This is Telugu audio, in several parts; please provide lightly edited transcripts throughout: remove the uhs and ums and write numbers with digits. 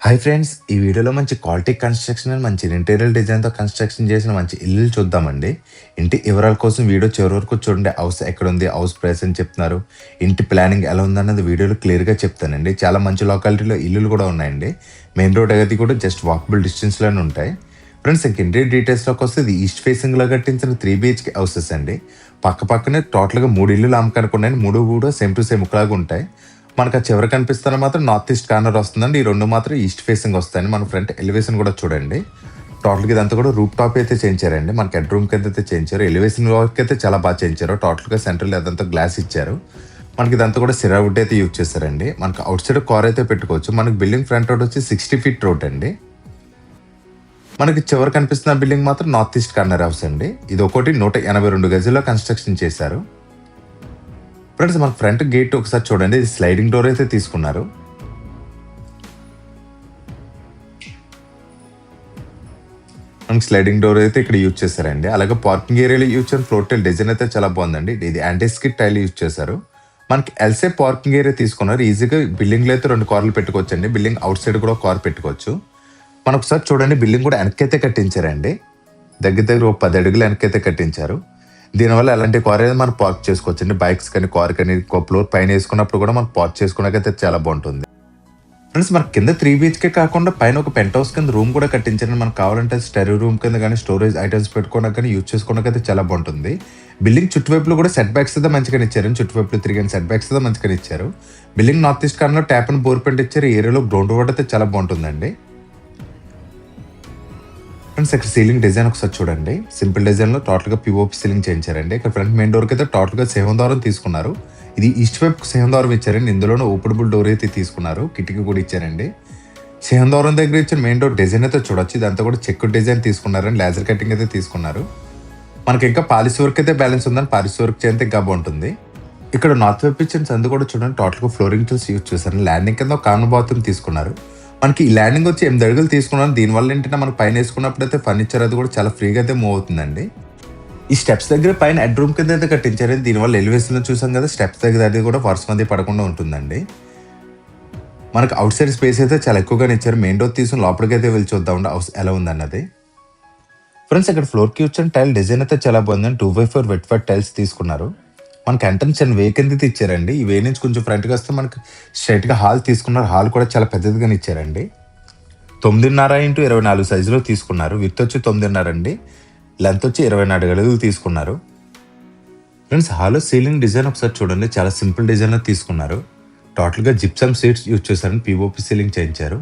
Hi friends! ఈ వీడియోలో మంచి క్వాలిటీ కన్‌స్ట్రక్షన్ అండ్ మంచి ఇంటీరియర్ డిజైన్‌తో కన్‌స్ట్రక్షన్ చేసిన మంచి ఇల్లులు చూద్దామండి. ఇంటి వివరాల కోసం వీడియో చివరి వరకు చూడండి. హౌస్ ఎక్కడుంది? హౌస్ ప్రైస్ ఎంత చెప్తున్నారు? ఇంటి ప్లానింగ్ ఎలా ఉందన్నది వీడియోలో క్లియర్‌గా చెప్తానండి. చాలా మంచి లొకాలిటీలో ఇల్లులు కూడా ఉన్నాయండి. మెయిన్ రోడ్ అది కూడా జస్ట్ వాకబుల్ డిస్టెన్స్‌లోనే ఉంటాయి. ఫ్రెండ్స్ ఇంక ఇంటీరియర్ డీటెయిల్స్‌లోకి వస్తే ఇది ఈస్ట్ ఫేసింగ్‌లో కట్టించిన 3 BHK హౌసెస్ అండి. పక్కనే టోటల్‌గా 3 ఇల్లులు అమ్మకానికి ఉన్నాయండి. 3 కూడా సేమ్ టు సేమ్ ఒకలాగా ఉంటాయి. మనకు ఆ చివర కనిపిస్తున్న మాత్రం నార్త్ ఈస్ట్ కార్నర్ వస్తుందండి. ఈ 2 మాత్రం ఈస్ట్ ఫేసింగ్ వస్తాయండి. మన ఫ్రంట్ ఎలివేషన్ కూడా చూడండి. టోటల్‌గా ఇదంతా కూడా రూఫ్ టాప్ అయితే చేయించారండి. మనకి హెడ్ రూమ్ కింద అయితే చేయించారు. ఎలివేషన్ వర్క్ అయితే చాలా బాగా చేయించారు. టోటల్‌గా సెంట్రల్ అదంతా గ్లాస్ ఇచ్చారు. మనకి ఇదంతా కూడా సిరా వుడ్ అయితే యూజ్ చేశారండి. మనకు అవుట్ సైడ్ కార్ అయితే పెట్టుకోవచ్చు. మనకి బిల్డింగ్ ఫ్రంట్ రోడ్ వచ్చి 60 ఫీట్ రోడ్ అండి. మనకి చివర కనిపిస్తున్న బిల్డింగ్ మాత్రం నార్త్ ఈస్ట్ కార్నర్ హౌస్ అండి. ఇది ఒకటి 182 గజాల్లో కన్స్ట్రక్షన్ చేశారు. ఫ్రెండ్స్ మన ఫ్రంట్ గేట్ ఒకసారి చూడండి. ఇది స్లైడింగ్ డోర్ అయితే తీసుకున్నారు. మనకి స్లైడింగ్ డోర్ అయితే ఇక్కడ యూజ్ చేశారండి. అలాగే పార్కింగ్ ఏరియాలో యూజ్ చేసిన ఫ్లోర్ టైల్ డిజైన్ అయితే చాలా బాగుందండి. ఇది యాంటీ స్కిడ్ టైల్ యూజ్ చేశారు. మనకి ఎల్సే పార్కింగ్ ఏరియా తీసుకున్నారు. ఈజీగా బిల్డింగ్ లో అయితే 2 కార్లు పెట్టుకోవచ్చు అండి. బిల్డింగ్ అవుట్ సైడ్ కూడా కార్ పెట్టుకోవచ్చు. మనం ఒకసారి చూడండి, బిల్డింగ్ కూడా వెనకైతే కట్టించారండి. దగ్గర 10 అడుగులు వెనకైతే కట్టించారు. దీనివల్ల ఎలాంటి కార్ అనేది మనం పార్క్ చేసుకోవచ్చు అండి. బైక్స్ కానీ కార్ కానీ ఫ్లోర్ పైన వేసుకున్నప్పుడు కూడా మనం పార్క్ చేసుకోవడానికైతే చాలా బాగుంటుంది. ఫ్రెండ్స్ మనకి కింద 3 BHK కాకుండా పైన ఒక పెంట్ హౌస్ కింద రూమ్ కూడా కట్టించారండి. మనకు కావాలంటే స్టెరీ రూమ్ కింద కానీ స్టోరేజ్ ఐటమ్స్ పెట్టుకోవడానికి కానీ యూజ్ చేసుకోవడానికి అయితే చాలా బాగుంటుంది. బిల్డింగ్ చుట్టువైపులో కూడా సెట్ బ్యాక్స్ అయితే మంచిగా ఇచ్చారు. చుట్టువైపులు తిరిగిన సెట్ బ్యాక్స్ అయితే మంచిగా ఇచ్చారు. Building north east corner tap and bore paint ఇచ్చారు. ఈ ఏరియాలో గ్రౌండ్ వాటర్ అయితే చాలా బాగుంటుందండి. ఫ్రెండ్స్ ఇక్కడ సీలింగ్ డిజైన్ ఒకసారి చూడండి. సింపుల్ డిజైన్ లో టోటల్ గా పిఓపి సీలింగ్ చేయించారండి. ఇక్కడ ఫ్రంట్ మెయిన్ డోర్ కి అయితే టోటల్ గా సింహద్వారం తీసుకున్నారు. ఇది ఈస్ట్ వైపు సింహద్వారం ఇచ్చారండి. ఇందులోనే ఓపెనబుల్ డోర్ అయితే తీసుకున్నారు. కిటికీ కూడా ఇచ్చారండి. సింహద్వారం దగ్గర ఇచ్చిన మెయిన్ డోర్ డిజైన్ అయితే చూడొచ్చు. ఇదంతా కూడా చెక్ డిజైన్ తీసుకున్నారండి. లేజర్ కటింగ్ అయితే తీసుకున్నారు. మనకి ఇంకా పాలిష్ వర్క్ అయితే బ్యాలెన్స్ ఉందని పాలిష్ వర్క్ చేస్తే ఇంకా బాగుంటుంది. ఇక్కడ నార్త్ వైపు ఇచ్చిన సందు కూడా చూడండి. టోటల్ గా ఫ్లోరింగ్ టూల్స్ యూజ్ చేశారు. ల్యాండింగ్ కింద ఒక కామన్ బాత్రూమ్ తీసుకున్నారు. మనకి ఈ ల్యాండింగ్ వచ్చి 8 అడుగులు తీసుకున్నాను. దీనివల్ల ఏంటంటే మనకి పైన వేసుకున్నప్పుడు అయితే ఫర్నిచర్ అది కూడా చాలా ఫ్రీగా అయితే మూవ్ అవుతుందండి. ఈ స్టెప్స్ దగ్గర పైన హెడ్ రూమ్ కింద అయితే కట్టించారు. దీనివల్ల ఎలివేషన్ లో చూసాం కదా, స్టెప్స్ దగ్గర అది కూడా వర్షం అది పడకుండా ఉంటుందండి. మనకి అవుట్ సైడ్ స్పేస్ అయితే చాలా ఎక్కువగానే ఇచ్చారు. మెయిన్ డోర్ తీసుకుని లోపలికి అయితే వెళ్ళి చూద్దాం హౌస్ ఎలా ఉందన్నది. ఫ్రెండ్స్ ఇక్కడ ఫ్లోర్ కి వచ్చిన టైల్ డిజైన్ అయితే చాలా బాగుందండి. 2x4 వెట్ ఫర్ టైల్స్ తీసుకున్నారు. మనకి ఎంట్రన్స్ అండ్ వే కింద ఇచ్చారండి. ఈ వే నుంచి కొంచెం ఫ్రంట్గా వస్తే మనకి స్ట్రైట్ గా హాల్ తీసుకున్నారు. హాల్ కూడా చాలా పెద్దదిగానే ఇచ్చారండి. 9.5x24 సైజులో తీసుకున్నారు. విత్ వచ్చి 9.5 అండి. లెంత్ వచ్చి 24 అడుగులు తీసుకున్నారు. ఫ్రెండ్స్ హాల్లో సీలింగ్ డిజైన్ ఒకసారి చూడండి. చాలా సింపుల్ డిజైన్ లో తీసుకున్నారు. టోటల్ గా జిప్సమ్ సీట్స్ యూజ్ చేశారని పిఓపి సీలింగ్ చేయించారు.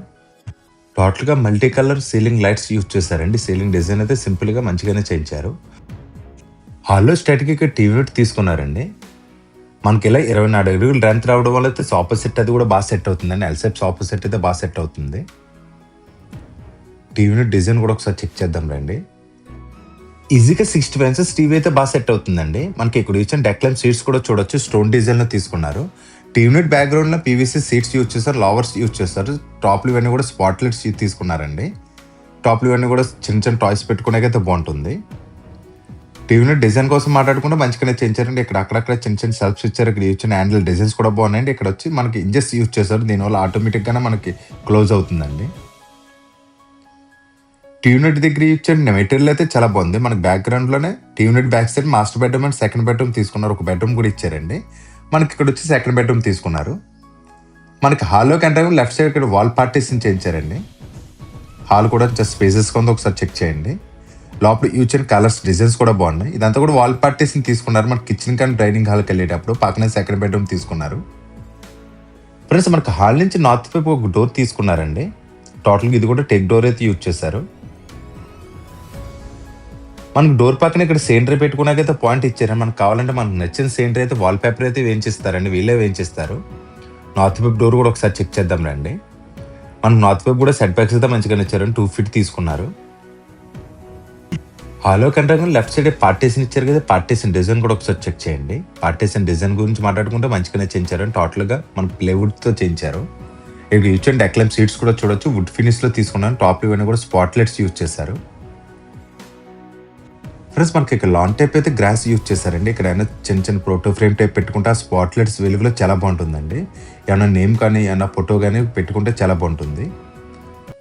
టోటల్ గా multi colour ceiling lights use చేశారండి. సీలింగ్ డిజైన్ అయితే సింపుల్ గా మంచిగానే చేయించారు. హాల్లో స్టాటిక్ ఇక్కడ టీవీ యూనిట్ తీసుకున్నారండి. మనకి ఇలా 24 అడుగులు లెంత్ రావడం వల్ల అయితే సోఫా సెట్ అది కూడా బాగా సెట్ అవుతుందండి. ఎల్సెప్ సోఫా సెట్ అయితే బాగా సెట్ అవుతుంది. టీవీ యూనిట్ డిజైన్ కూడా ఒకసారి చెక్ చేద్దాం రండి. ఈజీగా 60 ఇంచెస్ టీవీ అయితే బాగా సెట్ అవుతుందండి. మనకి ఇక్కడ ఇచ్చిన డెక్లైన్ సీట్స్ కూడా చూడొచ్చు. స్టోన్ డిజైన్ లో తీసుకున్నారు. టీవీ యూనిట్ బ్యాక్గ్రౌండ్ లో పీవీసీ సీట్స్ యూజ్ చేస్తారు. లవర్స్ యూజ్ చేస్తారు. టాప్లు ఇవన్నీ కూడా స్పాట్ లైట్స్ తీసుకున్నారండి. టాప్లు ఇవన్నీ కూడా చిన్న టాయ్స్ పెట్టుకునేకైతే బాగుంటుంది. టీవీ యూనిట్ డిజైన్ కోసం మాట్లాడుకుంటే మంచిగానే చేయించారండి. ఇక్కడ అక్కడక్కడ చిన్న సెల్ఫ్స్ ఇచ్చారు. ఇక్కడ ఇచ్చిన హ్యాండిల్ డిజైన్స్ కూడా బాగున్నాయండి. ఇక్కడ వచ్చి మనకి ఇంజెస్ యూజ్ చేశారు. దీనివల్ల ఆటోమేటిక్ గానే మనకి క్లోజ్ అవుతుందండి. టీవీ యూనిట్ దగ్గర ఇచ్చిన మెటీరియల్ అయితే చాలా బాగుంది. మనకి బ్యాక్గ్రౌండ్ లోనే TV unit back side master bedroom and second bedroom తీసుకున్నారు. ఒక బెడ్రూమ్ కూడా ఇచ్చారండి. మనకి ఇక్కడ వచ్చి సెకండ్ బెడ్రూమ్ తీసుకున్నారు. మనకి హాల్లోకి అంటే లెఫ్ట్ సైడ్ ఇక్కడ వాల్ పార్టీషన్ చేయించారండి. హాల్ కూడా జస్ట్ స్పేసెస్ కొంత ఒకసారి చెక్ చేయండి. లోపల యూజ్ కలర్స్ డిజైన్స్ కూడా బాగున్నాయి. ఇదంతా కూడా వాల్ పార్టీషన్ తీసుకున్నారు. మనకి కిచెన్ కానీ డైనింగ్ హాల్కి వెళ్ళేటప్పుడు పక్కనే సెకండ్ బెడ్రూమ్ తీసుకున్నారు. ఫ్రెండ్స్ మనకి హాల్ నుంచి నార్త్ వైపు ఒక డోర్ తీసుకున్నారండి. టోటల్గా ఇది కూడా టెక్ డోర్ అయితే యూజ్ చేశారు. మనకు డోర్ పక్కన ఇక్కడ సేంటరీ పెట్టుకున్నాకైతే పాయింట్ ఇచ్చారు. మనకు కావాలంటే మనకు నచ్చిన సేంటరీ అయితే వాల్ పేపర్ అయితే వేయించిస్తారండి. వీళ్ళే వేయించిస్తారు. నార్త్ వైపు డోర్ కూడా ఒకసారి చెక్ చేద్దాం రండి. మనకు నార్త్ వైపు కూడా సెట్ బ్యాక్స్ అయితే మంచిగా ఇచ్చారు. 2 ఫీట్ తీసుకున్నారు. హాలో కంటే లెఫ్ట్ సైడ్ పార్టీషన్ ఇచ్చారు కదా, పార్టీషన్ డిజైన్ కూడా ఒకసారి చెక్ చేయండి. పార్టీషన్ డిజైన్ గురించి మాట్లాడుకుంటే మంచిగానే చేయించారు. టోటల్ గా మనకి ప్లేవుడ్ తో చేయించారు. ఇక్కడ యూజ్ చేయండి డెక్లైమ్ సీట్స్ కూడా చూడొచ్చు. వుడ్ ఫినిష్ లో తీసుకున్నాను. టాప్ ఇవన్నీ కూడా స్పాట్ లైట్స్ యూజ్ చేశారు. ఫ్రెండ్స్ మనకి ఇక్కడ లాన్ టైప్ అయితే గ్రాస్ యూజ్ చేశారండి. ఇక్కడ ఏమైనా చిన్న ప్రోటో ఫ్రేమ్ టైప్ పెట్టుకుంటే ఆ స్పాట్ లైట్స్ వెలుగులో చాలా బాగుంటుందండి. ఏమైనా నేమ్ కానీ ఏమైనా ఫోటో కానీ పెట్టుకుంటే చాలా బాగుంటుంది.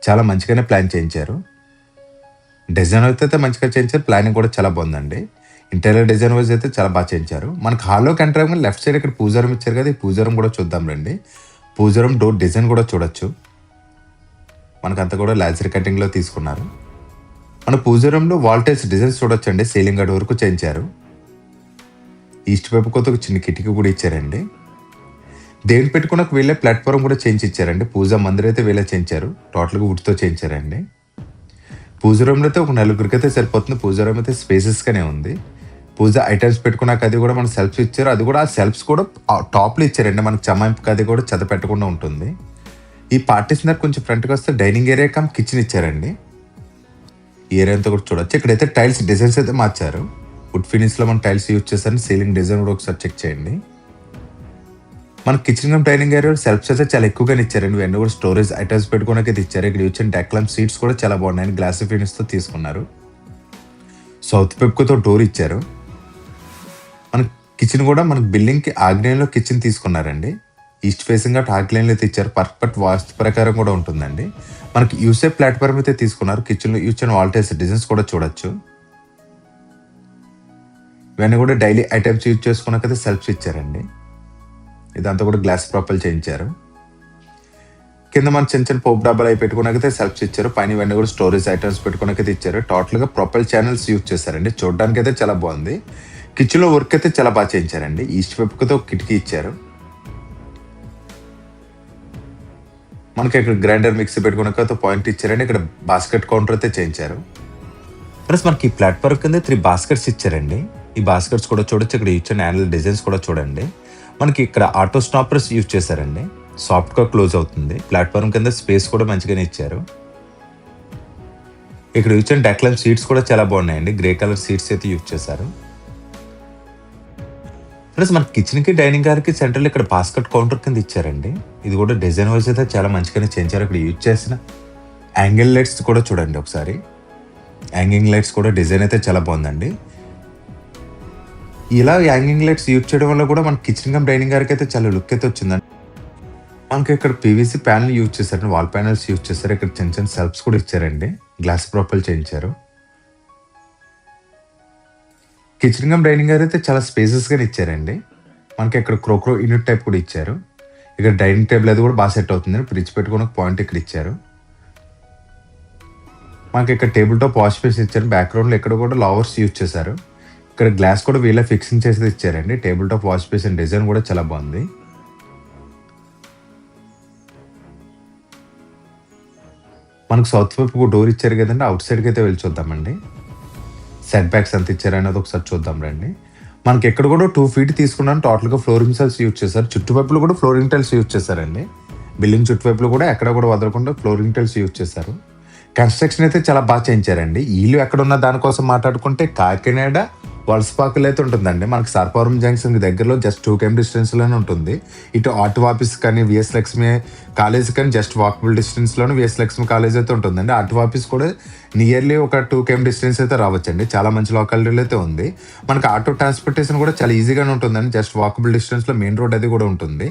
చాలా మంచిగానే ప్లాన్ చేయించారు. డిజైన్ అయితే మంచిగా చేయించారు. ప్లానింగ్ కూడా చాలా బాగుందండి. ఇంటీరియర్ డిజైన్ వైజ్ అయితే చాలా బాగా చేయించారు. మనకు హాల్లోకి ఎంటర్ అవ్వగానే లెఫ్ట్ సైడ్ ఇక్కడ పూజా రూమ్ ఇచ్చారు కదా, ఈ పూజా రూమ్ కూడా చూద్దాం రండి. పూజా రూమ్ డోర్ డిజైన్ కూడా చూడొచ్చు. మనకంతా కూడా లాజర్ కటింగ్లో తీసుకున్నారు. మన పూజా రూమ్లో వాల్ టైల్స్ డిజైన్స్ చూడొచ్చండి. సీలింగ్ గడి వరకు చేయించారు. ఈస్ట్ వైపు కొత్త ఒక చిన్న కిటికీ కూడా ఇచ్చారండి. దేవుని పెట్టుకున్న వీళ్ళే ప్లాట్ఫామ్ కూడా చేయించి ఇచ్చారండి. పూజా మందిర్ అయితే వీళ్ళే చేయించారు. టోటల్గా వుడ్తో చేయించారండి. పూజా రూమ్లో అయితే ఒక నలుగురికి అయితే సరిపోతుంది. పూజా రూమ్ అయితే స్పేసెస్గానే ఉంది. పూజ ఐటమ్స్ పెట్టుకున్నాక అది కూడా మనకు సెల్ఫ్స్ ఇచ్చారు. అది కూడా ఆ సెల్ఫ్స్ కూడా టాప్లో ఇచ్చారండి. మనకు చమాయింపుకి అది కూడా చెత్త పెట్టకుండా ఉంటుంది. ఈ పార్టీషన్ దగ్గర కొంచెం ఫ్రంట్కి వస్తే డైనింగ్ ఏరియా కమ్ కిచెన్ ఇచ్చారండి. ఈ ఏరియా అంతా కూడా చూడొచ్చు. ఇక్కడైతే టైల్స్ డిజైన్స్ అయితే మార్చారు. వుడ్ ఫినిష్లో మనం టైల్స్ యూజ్ చేస్తారని సీలింగ్ డిజైన్ కూడా ఒకసారి చెక్ చేయండి. మన kitchen cum dining area shelves అయితే చాలా ఎక్కువగానే ఇచ్చారండి. ఇవన్నీ కూడా స్టోరేజ్ ఐటమ్స్ పెట్టుకోవడానికి ఇచ్చారు. ఇక్కడ వచ్చిన డెక్లామ్ సీట్స్ కూడా చాలా బాగున్నాయి. గ్లాస్ ఫినిష్తో తీసుకున్నారు. సౌత్ పెప్పుతో డోర్ ఇచ్చారు. మన కిచెన్ కూడా మనకు బిల్డింగ్కి ఆగ్నేయంలో కిచెన్ తీసుకున్నారండి. ఈస్ట్ ఫేసింగ్ అటు ఆగ్నేయంలో అయితే ఇచ్చారు. పర్ఫెక్ట్ వాస్తు ప్రకారం కూడా ఉంటుందండి. మనకి యూసేఫ్ ప్లాట్ఫామ్ అయితే తీసుకున్నారు. కిచెన్లో యూజ్ అయిన వాల్ టైల్స్ డిజైన్స్ కూడా చూడొచ్చు. ఇవన్నీ కూడా డైలీ ఐటమ్స్ యూజ్ చేసుకున్నాకైతే సెల్ఫ్స్ ఇచ్చారండి. ఇదంతా కూడా గ్లాస్ ప్రొఫైల్ చేయించారు. కింద మన చిన్న చిన్న పోపు డబ్బాలు అవి పెట్టుకున్నాకైతే సెల్ఫ్స్ ఇచ్చారు. పైన ఇవన్నీ కూడా స్టోరేజ్ ఐటమ్స్ పెట్టుకున్నాకైతే ఇచ్చారు. టోటల్గా ప్రొఫైల్ ఛానల్స్ యూజ్ చేశారండి. చూడడానికి అయితే చాలా బాగుంది. కిచెన్లో వర్క్ అయితే చాలా బాగా చేయించారండి. ఈస్ట్ వైపుతో ఒక కిటికీ ఇచ్చారు. మనకి ఇక్కడ గ్రైండర్ మిక్సీ పెట్టుకున్నాక పాయింట్ ఇచ్చారండి. ఇక్కడ బాస్కెట్ కౌంటర్ అయితే చేయించారు. ప్లస్ మనకి ఈ ప్లాట్ఫామ్ కింద 3 బాస్కెట్స్ ఇచ్చారండి. ఈ బాస్కెట్స్ కూడా చూడొచ్చు. ఇక్కడ ఇచ్చిన యానిల్ డిజైన్స్ కూడా చూడండి. మనకి ఇక్కడ ఆటో స్టాపర్స్ యూజ్ చేశారండి. సాఫ్ట్గా క్లోజ్ అవుతుంది. ప్లాట్ఫామ్ కింద స్పేస్ కూడా మంచిగానే ఇచ్చారు. ఇక్కడ ఇచ్చిన డెక్లైమ్ సీట్స్ కూడా చాలా బాగున్నాయండి. గ్రే కలర్ సీట్స్ అయితే యూజ్ చేశారు. ప్లస్ మన కిచెన్కి డైనింగ్ హాల్కి సెంటర్లో ఇక్కడ బాస్కెట్ కౌంటర్ కింద ఇచ్చారండి. ఇది కూడా డిజైన్ వైజ్ అయితే చాలా మంచిగానే చేయించారు. ఇక్కడ యూజ్ చేసిన యాంగిల్ లైట్స్ కూడా చూడండి ఒకసారి. యాంగింగ్ లైట్స్ కూడా డిజైన్ అయితే చాలా బాగుందండి. ఇలా యాంగింగ్ లైట్స్ యూజ్ చేయడం వల్ల కూడా మన కిచెన్ కమ్ డైనింగ్ హాల్కి అయితే చాలా లుక్ అయితే వచ్చిందండి. మనకి ఇక్కడ పీవీసీ ప్యానల్ యూజ్ చేశారు. వాల్ ప్యానల్స్ యూజ్ చేశారు. ఇక్కడ చిన్న చిన్న సెల్ఫ్స్ కూడా ఇచ్చారండి. గ్లాస్ ప్రొఫైల్ చేయించారు. కిచెన్ కమ్ డైనింగ్ హాల్ అయితే చాలా స్పేసెస్గానే ఇచ్చారండి. మనకి ఇక్కడ క్రోక్రో యూనిట్ టైప్ కూడా ఇచ్చారు. ఇక్కడ డైనింగ్ టేబుల్ అది కూడా బాగా సెట్ అవుతుంది. ఫ్రిడ్జ్ పెట్టుకుని ఒక పాయింట్ ఇక్కడ ఇచ్చారు. మనకి ఇక్కడ టేబుల్ టాప్ వాష్ బేసిన్ ఇచ్చారు. బ్యాక్గ్రౌండ్లో ఇక్కడ కూడా లవర్స్ యూజ్ చేశారు. ఇక్కడ గ్లాస్ కూడా వీళ్ళ ఫిక్సింగ్ చేసి ఇచ్చారండి. Table top wash basin design కూడా చాలా బాగుంది. మనకు సౌత్ వైపు డోర్ ఇచ్చారు కదండి. అవుట్ సైడ్కి అయితే వెళ్ళి చూద్దామండి. సెట్ బ్యాక్స్ ఎంత ఇచ్చారు అనేది ఒకసారి చూద్దాం రండి. మనకి ఎక్కడ కూడా 2 feet తీసుకున్నాను. టోటల్గా ఫ్లోరింగ్ టైల్స్ యూజ్ చేశారు. చుట్టుపక్కల కూడా ఫ్లోరింగ్ టైల్స్ యూజ్ చేశారండి. బిల్డింగ్ చుట్టుపక్కల కూడా ఎక్కడ కూడా వదలకుండా ఫ్లోరింగ్ టైల్స్ యూజ్ చేశారు. కన్స్ట్రక్షన్ అయితే చాలా బాగా చేయించారండి. ఇల్లు ఎక్కడున్న దానికోసం మాట్లాడుకుంటే కాకినాడ వలసపాకులు అయితే ఉంటుందండి. మనకి సర్పవరం జంక్షన్ దగ్గరలో జస్ట్ 2 km డిస్టెన్స్లోనే ఉంటుంది. ఇటు ఆర్ట్ ఆఫీస్ కానీ విఎస్ లక్ష్మి కాలేజ్ కానీ జస్ట్ వాకబుల్ డిస్టెన్స్లోనే విఎస్ లక్ష్మి కాలేజ్ అయితే ఉంటుందండి. ఆర్ట్ ఆఫీస్ కూడా నియర్లీ ఒక 2 km డిస్టెన్స్ అయితే రావచ్చండి. చాలా మంచి లొకాలిటీలో అయితే ఉంది. మనకి ఆటో ట్రాన్స్పోర్టేషన్ కూడా చాలా ఈజీగానే ఉంటుందండి. జస్ట్ వాకబుల్ డిస్టెన్స్లో మెయిన్ రోడ్ అది కూడా ఉంటుంది.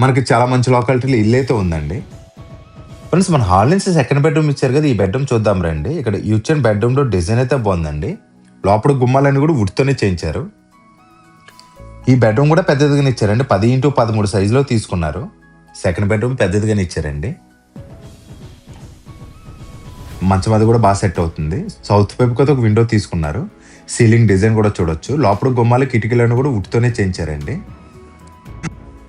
మనకి చాలా మంచి లొకాలిటీలో ఇల్లు అయితే ఉందండి. ఫ్రెండ్స్ మన హాల్ నుంచి సెకండ్ బెడ్రూమ్ ఇచ్చారు కదా, ఈ బెడ్రూమ్ చూద్దాం రండి. ఇక్కడ యూచ్ అండ్ బెడ్రూమ్లో డిజైన్ అయితే బాగుందండి. లోపల గుమ్మాలన్నీ కూడా వుడ్తోనే చేయించారు. ఈ బెడ్రూమ్ కూడా పెద్దదిగానే ఇచ్చారండి. 10x13 సైజులో తీసుకున్నారు. సెకండ్ బెడ్రూమ్ పెద్దదిగానే ఇచ్చారండి. మంచం అది కూడా బాగా సెట్ అవుతుంది. సౌత్ వైపుకి అయితే ఒక విండో తీసుకున్నారు. సీలింగ్ డిజైన్ కూడా చూడొచ్చు. లోపల గుమ్మాలు కిటికీలను కూడా వుడ్తోనే చేయించారండి.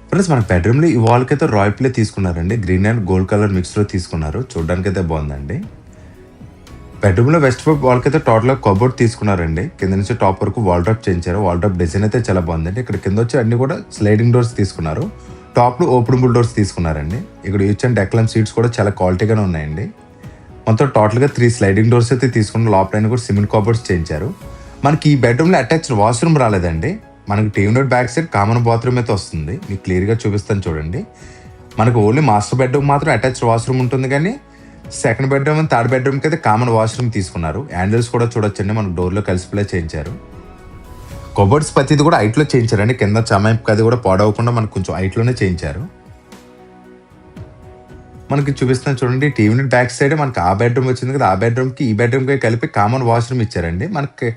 ఫ్రెండ్స్ మన బెడ్రూమ్లో ఈ వాల్కి అయితే రాయల్ ప్లే తీసుకున్నారండి. గ్రీన్ అండ్ గోల్డ్ కలర్ మిక్స్లో తీసుకున్నారు. చూడడానికి అయితే బాగుందండి. బెడ్రూమ్లో వెస్ట్ వైపు వాల్కి అయితే టోటల్గా కబోర్డ్ తీసుకున్నారండి. కింద నుంచి టాప్ వరకు వాల్ డ్రాప్ చేయించారు. వాల్ డ్రాప్ డిజైన్ అయితే చాలా బాగుందండి. ఇక్కడ కింద వచ్చి అన్ని కూడా స్లైడింగ్ డోర్స్ తీసుకున్నారు. టాప్లో ఓపెనబుల్ డోర్స్ తీసుకున్నారండి. ఇక్కడ యూచ్ అండ్ డెక్లైమ్ సీట్స్ కూడా చాలా క్వాలిటీగానే ఉన్నాయండి. మొత్తం టోటల్గా 3 స్లైడింగ్ డోర్స్ అయితే తీసుకున్న. లోపల కూడా సిమెంట్ కబోర్డ్స్ చేయించారు. మనకి ఈ బెడ్రూమ్లో అటాచ్డ్ వాష్రూమ్ రాలేదండి. మనకి TV note back side common bathroom అయితే వస్తుంది. మీకు క్లియర్గా చూపిస్తాను చూడండి. మనకు ఓన్లీ మాస్టర్ బెడ్రూమ్ మాత్రం అటాచ్డ్ వాష్రూమ్ ఉంటుంది. కానీ సెకండ్ బెడ్రూమ్ అండ్ థర్డ్ బెడ్రూమ్కి అయితే కామన్ వాష్రూమ్ తీసుకున్నారు. హ్యాండిల్స్ కూడా చూడొచ్చండి. మనకు డోర్లో కలిసిప్లే చేయించారు. కబోర్డ్స్ ప్రతిది కూడా హైట్లో చేయించారండి. కింద చమాయింపు అది కూడా పాడవకుండా మనకు కొంచెం హైట్లోనే చేయించారు. మనకి చూపిస్తున్నాను చూడండి. టీవీ యూనిట్ బ్యాక్ సైడ్ మనకి ఆ బెడ్రూమ్ వచ్చింది కదా, ఆ బెడ్రూమ్‌కి ఈ బెడ్రూమ్‌కి కలిపి కామన్ వాష్‌రూమ్ ఇచ్చారండి. మనకి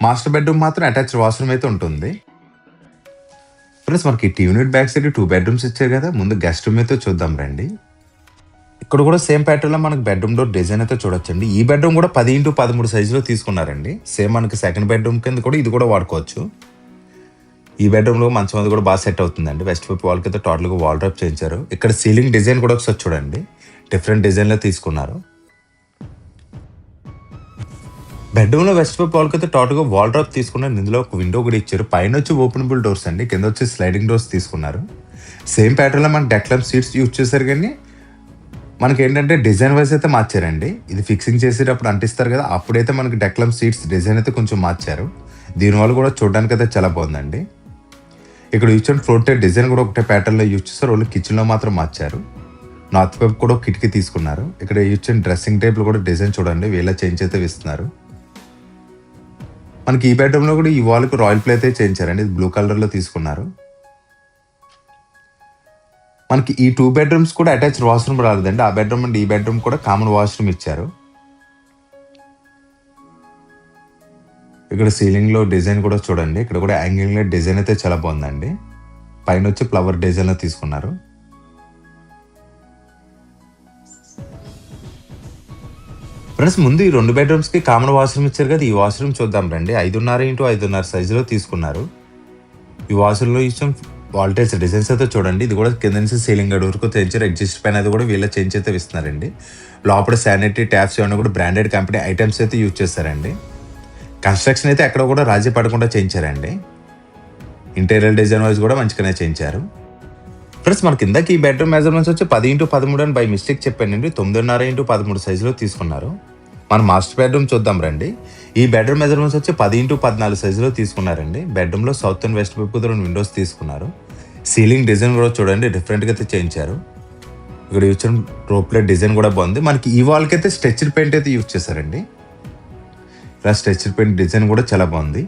మాస్టర్ బెడ్రూమ్ మాత్రం అటాచ్డ్ వాష్‌రూమ్ అయితే ఉంటుంది. ప్లస్ మనకి TV unit back side 2 bedrooms ఇచ్చారు కదా. ముందు గెస్ట్ రూమ్ అయితే చూద్దాం రండి. ఇక్కడ కూడా సేమ్ ప్యాటర్న్‌లో మనకి బెడ్రూమ్ డోర్ డిజైన్ అయితే చూడొచ్చండి. ఈ బెడ్రూమ్ కూడా 10x13 సైజులో తీసుకున్నారండి. సేమ్ మనకి సెకండ్ బెడ్రూమ్ కింద కూడా ఇది కూడా వాడుకోవచ్చు. ఈ బెడ్రూమ్‌లో మంచం అది కూడా బాగా సెట్ అవుతుందండి. వెస్ట్ వైపు వాల్‌కి అయితే టోటల్‌గా వాల్ డ్రాప్ చేయించారు. ఇక్కడ సీలింగ్ డిజైన్ కూడా ఒకసారి చూడండి. డిఫరెంట్ డిజైన్‌లో తీసుకున్నారు. బెడ్రూమ్‌లో వెస్ట్ వైపు వాల్‌కి అయితే టోటల్‌గా వాల్ డ్రాప్ తీసుకున్నారు. ఇందులో ఒక విండో కూడా ఇచ్చారు. పైన వచ్చి ఓపెనబుల్ డోర్స్ అండి. కింద వచ్చి స్లైడింగ్ డోర్స్ తీసుకున్నారు. సేమ్ ప్యాటర్న్‌లో మనకి డెక్లమ్ సీట్స్ యూజ్ చేశారు కానీ మనకేంటంటే డిజైన్ వైజ్ అయితే మార్చారండి. ఇది ఫిక్సింగ్ చేసేటప్పుడు అంటిస్తారు కదా, అప్పుడైతే మనకి డెక్లమ్ సీట్స్ డిజైన్ అయితే కొంచెం మార్చారు. దీనివల్ల కూడా చూడడానికి అయితే చాలా బాగుందండి. ఇక్కడ ఇచ్చిన ఫ్లోర్ టైప్ డిజైన్ కూడా ఒకటే ప్యాటర్న్లో యూజ్ చేస్తారు. ఓన్లీ కిచెన్లో మాత్రం మార్చారు. నార్త్ వైపు కూడా ఒక కిటికీ తీసుకున్నారు. ఇక్కడ ఇచ్చిన డ్రెస్సింగ్ టేబుల్ కూడా డిజైన్ చూడండి వీళ్ళ చేంజ్ అయితే ఇస్తున్నారు. మనకి ఈ బెడ్రూమ్లో కూడా ఈ వాల్కి రాయల్ ప్లే అయితే చేయించారండి. ఇది బ్లూ కలర్లో తీసుకున్నారు. మనకి ఈ 2 బెడ్రూమ్స్ కూడా అటాచ్డ్ వాష్రూమ్ రాలేదండి. ఆ బెడ్రూమ్ అండ్ ఈ బెడ్రూమ్ కూడా కామన్ వాష్రూమ్ ఇచ్చారు. ఇక్కడ సీలింగ్లో డిజైన్ కూడా చూడండి. ఇక్కడ కూడా యాంగిల్లో డిజైన్ అయితే చాలా బాగుందండి. పైన వచ్చి ఫ్లవర్ డిజైన్లో తీసుకున్నారు. ఫ్రెండ్స్ ముందు ఈ 2 బెడ్రూమ్స్కి కామన్ వాష్రూమ్ ఇచ్చారు కదా, ఈ వాష్రూమ్ చూద్దాం రండి. 5.5x5.5 సైజులో తీసుకున్నారు. ఈ వాష్రూమ్లో ఇచ్చిన వాల్టేజ్ డిజైన్స్ అయితే చూడండి. ఇది కూడా కింద నుంచి సీలింగ్ గడి వరకు తెచ్చారు. ఎగ్జిస్ట్ పైన అది కూడా వీళ్ళ చేంజ్ అయితే ఇస్తున్నారండి. లోపల శానిటరీ ట్యాప్స్ ఇవన్నీ కూడా బ్రాండెడ్ కంపెనీ ఐటమ్స్ అయితే యూజ్ చేస్తారండి. కన్స్ట్రక్షన్ అయితే ఎక్కడ కూడా రాజీ పడకుండా చేయించారండి. ఇంటీరియర్ డిజైన్ వైజ్ కూడా మంచిగానే చేయించారు. ఫ్రెండ్స్ మనకి ఇందాక ఈ బెడ్రూమ్ మెజర్మెంట్స్ వచ్చి 10x13 అని బై మిస్టేక్ చెప్పానండి. 9.5x13 సైజులో తీసుకున్నారు. మన మాస్టర్ బెడ్రూమ్ చూద్దాం రండి. ఈ బెడ్రూమ్ మెజర్మెంట్స్ వచ్చి 10x14 సైజులో తీసుకున్నారండి. బెడ్రూమ్లో సౌత్ అండ్ వెస్ట్ వైపు 2 విండోస్ తీసుకున్నారు. సీలింగ్ డిజైన్ కూడా చూడండి డిఫరెంట్గా అయితే చేయించారు. ఇక్కడ యూజ్ చేసిన రోప్లెట్ డిజైన్ కూడా బాగుంది. మనకి ఈ వాల్కి అయితే స్ట్రెచ్డ్ పెయింట్ అయితే యూజ్ చేశారండి. ఇలా స్ట్రెచ్డ్ పెయింట్ డిజైన్ కూడా చాలా బాగుంది.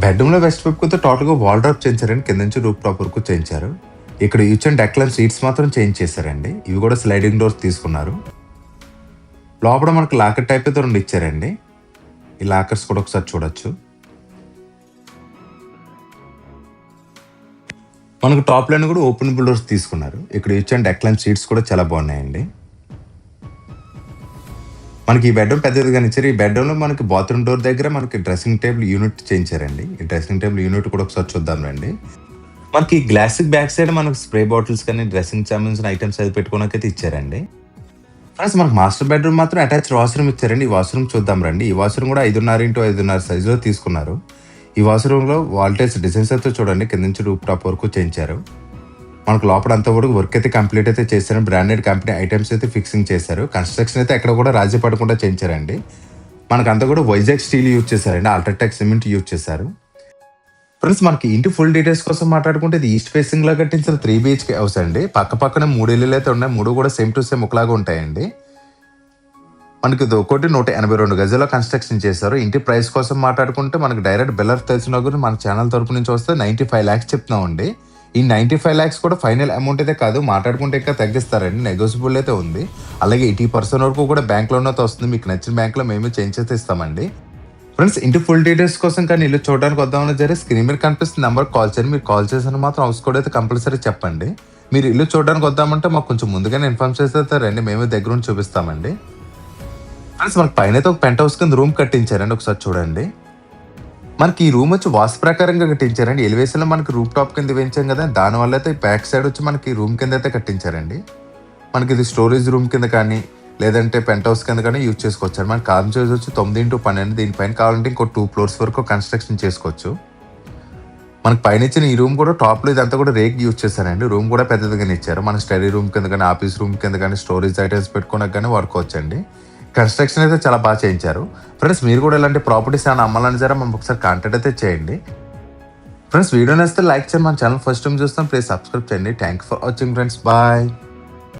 బెడ్రూమ్లో వెస్ట్ వైపు అయితే టోటల్గా వాల్ డ్రాప్ చేయించారండి. కింద నుంచి రూప్ టాప్ వరకు చేయించారు. ఇక్కడ యూజ్ చేసిన డెక్లమ్ సీట్స్ మాత్రం చేంజ్ చేశారండి. ఇవి కూడా స్లైడింగ్ డోర్స్ తీసుకున్నారు. లోపల మనకు లాకర్ టైప్ అయితే 2 ఇచ్చారండి. ఈ లాకర్స్ కూడా ఒకసారి చూడొచ్చు. మనకు టాప్ లైన్ కూడా ఓపెనబుల్ డోర్స్ తీసుకున్నారు. ఇక్కడ ఇచ్చిన డెక్లైన్ సీట్స్ కూడా చాలా బాగున్నాయండి. మనకి ఈ బెడ్రూమ్ పెద్దదిగా ఇచ్చారు. ఈ బెడ్రూమ్లో మనకి బాత్రూమ్ డోర్ దగ్గర మనకి డ్రెస్సింగ్ టేబుల్ యూనిట్ చేయించారండి. ఈ డ్రెస్సింగ్ టేబుల్ యూనిట్ కూడా ఒకసారి చూద్దాం రండి. మనకి గ్లాసిక్ బ్యాక్ సైడ్ మనకి స్ప్రే బాటిల్స్ కానీ డ్రెస్సింగ్ సంబంధించిన ఐటమ్స్ అది పెట్టుకోవడానికైతే ఇచ్చారండి. ఫ్రెండ్స్ మనకు మాస్టర్ బెడ్రూమ్ మాత్రం అటాచ్డ్ వాష్రూమ్ ఇచ్చారండి. ఈ వాష్రూమ్ చూద్దాం రండి. ఈ వాష్రూమ్ కూడా 5.5x5.5 సైజులో తీసుకున్నారు. ఈ వాష్రూమ్లో వాల్టేజ్ డిజైన్స్ అయితే చూడండి కింద నుంచి రూప్ టాప్ వరకు చేయించారు. మనకు లోపల అంతా కూడా వర్క్ అయితే కంప్లీట్ అయితే చేశారు. బ్రాండెడ్ కంపెనీ ఐటమ్స్ అయితే ఫిక్సింగ్ చేశారు. కన్స్ట్రక్షన్ అయితే ఎక్కడ కూడా రాజీ పడకుండా చేయించారండి. మనకంతా కూడా వైజాగ్ స్టీల్ యూజ్ చేశారండి. అల్ట్రాటెక్ సిమెంట్ యూజ్ చేశారు. ఫ్రెండ్స్ మనకి ఇంటి ఫుల్ డీటెయిల్స్ కోసం మాట్లాడుకుంటే ఇది ఈస్ట్ ఫేసింగ్ లా కట్టించిన 3 BHK హౌస్ అండి. పక్క పక్కనే 3 ఇల్లులు అయితే ఉన్నాయి. 3 కూడా సేమ్ టు సేమ్ ఒకలాగా ఉంటాయండి. మనకి ఇది ఒకటి 182 గజాల్లో కన్స్ట్రక్షన్ చేశారు. ఇంటి ప్రైస్ కోసం మాట్లాడుకుంటే మనకి డైరెక్ట్ బిల్లర్ తెలిసిన గురించి మన ఛానల్ తరపు నుంచి వస్తే 95 lakhs చెప్తున్నామండి. ఈ 95 lakhs కూడా ఫైనల్ అమౌంట్ అయితే కాదు, మాట్లాడుకుంటే ఇంకా తగ్గిస్తారండి. నెగోసిబుల్ అయితే ఉంది. అలాగే 80% వరకు కూడా బ్యాంక్ లోన్ అయితే వస్తుంది. మీకు నచ్చిన బ్యాంక్ లో మేమే చేంజ్ చేస్తే ఇస్తామండి. ఫ్రెండ్స్ ఇంటి ఫుల్ డీటెయిల్స్ కోసం కానీ ఇల్లు చూడడానికి వద్దామని జరిగి స్క్రీన్ మీద కనిపిస్తున్న నెంబర్ కాల్ చేయండి. మీరు కాల్ చేసిన మాత్రం హౌస్ కోడ్ అయితే కంపల్సరీ చెప్పండి. మీరు ఇల్లు చూడడానికి వద్దామంటే మాకు కొంచెం ముందుగానే ఇన్ఫార్మ్ చేస్తే రండి, మేమే దగ్గర నుంచి చూపిస్తామండి. ఫ్రెండ్స్ మనకి పైన అయితే ఒక పెంట్ హౌస్ కింద రూమ్ కట్టించారండి. ఒకసారి చూడండి. మనకి ఈ రూమ్ వచ్చి వాస్తు ప్రకారంగా కట్టించారండి. ఎలివేషన్లో మనకి రూప్ టాప్ కింద వేయించాం కదా, దానివల్ల అయితే బ్యాక్ సైడ్ వచ్చి మనకి రూమ్ కింద అయితే కట్టించారండి. మనకి ఇది స్టోరేజ్ రూమ్ కింద కానీ లేదంటే పెంట్ హౌస్ కింద కానీ యూజ్ చేసుకోవచ్చు. మనకి కాలం సైజ్ వచ్చి 9x12. దీనిపైన కావాలంటే ఇంకో 2 floors వరకు కన్స్ట్రక్షన్ చేసుకోవచ్చు. మనకి పైన ఇచ్చిన ఈ రూమ్ కూడా టాప్లో ఇదంతా కూడా రేక్ యూజ్ చేశారండి. రూమ్ కూడా పెద్దదిగానే ఇచ్చారు. మన స్టడీ రూమ్ కింద కానీ ఆఫీస్ రూమ్ కింద కానీ స్టోరేజ్ ఐటమ్స్ పెట్టుకోవడానికి కానీ వాడుకోవచ్చండి. కన్స్ట్రక్షన్ అయితే చాలా బాగా చేయించారు. ఫ్రెండ్స్ మీరు కూడా ఇలాంటి ప్రాపర్టీస్ ఏమైనా అమ్మాలని సరే మనం ఒకసారి కాంటాక్ట్ అయితే చేయండి. ఫ్రెండ్స్ వీడియో నచ్చితే లైక్ చేయండి. మన ఛానల్ ఫస్ట్ టైం చూస్తాం, ప్లీజ్ సబ్స్క్రైబ్ చేయండి. Thank you for watching friends. Bye.